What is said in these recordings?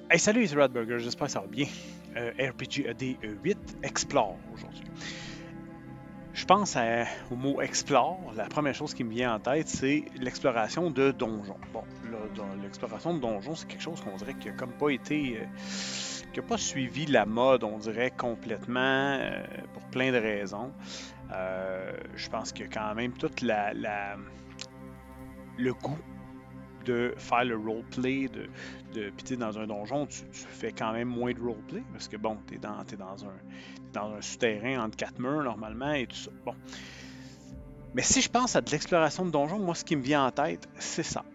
Hey, salut, c'est Radburger, j'espère que ça va bien. RPG AD 8 Explore aujourd'hui. Je pense au mot Explore. La première chose qui me vient en tête, c'est l'exploration de donjons. Bon, là, l'exploration de donjons, c'est quelque chose qu'on dirait qui a comme pas été. Qui a pas suivi la mode, on dirait complètement, pour plein de raisons. Je pense qu'il y a quand même toute le goût de faire le roleplay, puis tu sais, dans un donjon, tu fais quand même moins de roleplay, parce que bon, t'es dans un souterrain entre quatre murs normalement et tout ça. Bon. Mais si je pense à de l'exploration de donjon, moi ce qui me vient en tête, c'est ça.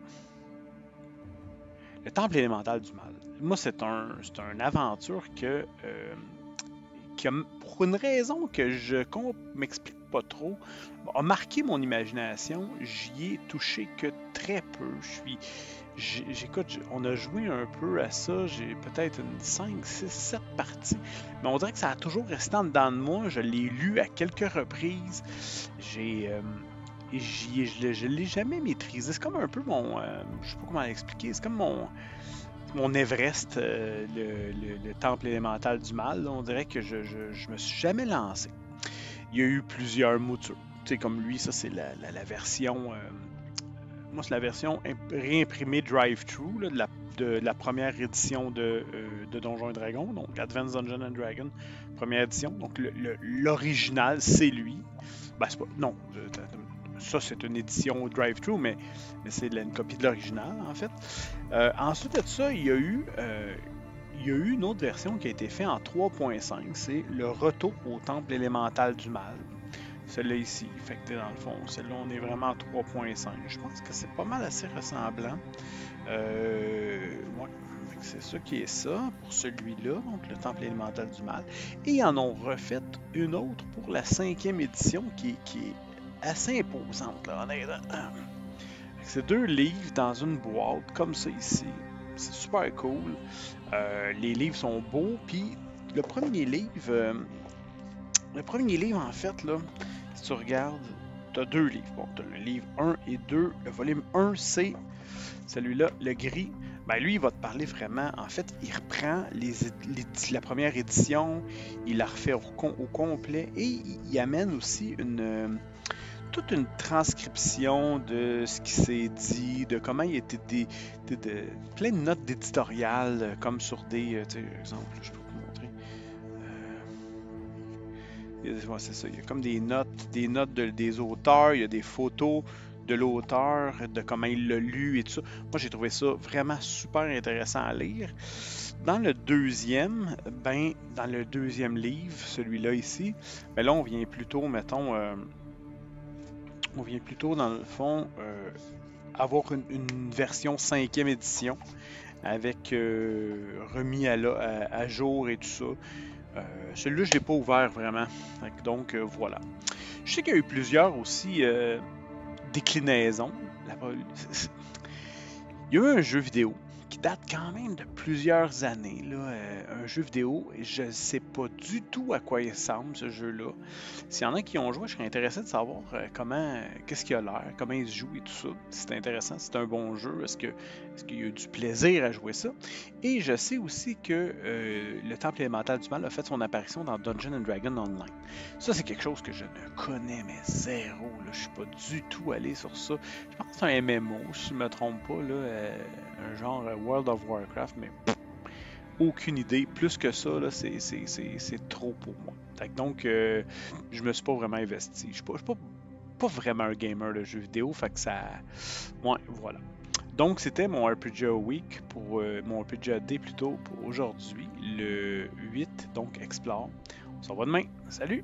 Le temple élémental du mal. Moi, c'est une aventure qui a, pour une raison que je m'explique pas trop, a marqué mon imagination. J'y ai touché que très peu. J'écoute, on a joué un peu à ça, j'ai peut-être une 5, 6, 7 parties, mais on dirait que ça a toujours resté en dedans de moi. Je l'ai lu à quelques reprises. J'ai, je l'ai jamais maîtrisé. C'est comme un peu je sais pas comment l'expliquer, c'est comme mon Everest, le temple élémental du mal. Là. On dirait que je me suis jamais lancé. Il y a eu plusieurs moutures. Tu sais, comme lui, ça c'est la version. Moi, c'est la version réimprimée drive-thru de la première édition de Donjons et Dragons, donc Advanced Dungeons and Dragons, première édition. Donc l'original, c'est lui. Ben, c'est pas. Non, ça c'est une édition drive-thru, mais c'est une copie de l'original en fait. Ensuite de ça, il y a eu une autre version qui a été faite en 3.5, c'est le retour au temple élémental du mal. Celle-là ici, fait que dans le fond, celle-là on est vraiment en 3.5. Je pense que c'est pas mal assez ressemblant. Ouais, c'est ça qui est ça pour celui-là, donc le temple élémental du mal. Et ils en ont refait une autre pour la 5e édition qui est assez imposante, là, honnêtement. C'est 2 livres dans une boîte, comme ça ici. C'est super cool. Les livres sont beaux, puis le premier livre... le premier livre, en fait, là, si tu regardes, tu as 2 livres. Bon, tu as le livre 1 et 2. Le volume 1, c'est celui-là, le gris. Ben lui, il va te parler vraiment. En fait, il reprend la première édition, il la refait au complet et il amène aussi toute une transcription de ce qui s'est dit, de comment il y a été plein de notes d'éditorial, comme sur des, tu sais, exemple, je peux vous montrer. Ouais, c'est ça, il y a comme des notes des auteurs, il y a des photos de l'auteur, de comment il l'a lu et tout ça. Moi, j'ai trouvé ça vraiment super intéressant à lire. Dans le deuxième livre, celui-là ici, ben là, on vient plutôt, mettons, on vient plutôt, dans le fond, avoir une version 5e édition avec remis à jour et tout ça. Celui-là, je ne l'ai pas ouvert vraiment. Donc, voilà. Je sais qu'il y a eu plusieurs aussi déclinaisons. Il y a eu un jeu vidéo qui date quand même de plusieurs années. Là, un jeu vidéo, et je ne sais pas du tout à quoi il ressemble ce jeu-là. S'il y en a qui ont joué, je serais intéressé de savoir qu'est-ce qu'il a l'air, comment il se joue et tout ça. Si c'est intéressant, si c'est un bon jeu, est-ce qu'il y a eu du plaisir à jouer ça? Et je sais aussi que le Temple élémental du mal a fait son apparition dans Dungeons and Dragons Online. Ça, c'est quelque chose que je ne connais, mais zéro. Là. Je suis pas du tout allé sur ça. Je pense que c'est un MMO, si je ne me trompe pas, là, un genre World of Warcraft, mais aucune idée. Plus que ça, là, c'est trop pour moi. Donc, je me suis pas vraiment investi. Je suis pas vraiment un gamer de jeux vidéo, fait que ça... Ouais, voilà. Donc, c'était mon RPG Week, mon RPG Day plutôt, pour aujourd'hui, le 8, donc Explore. On se revoit demain. Salut!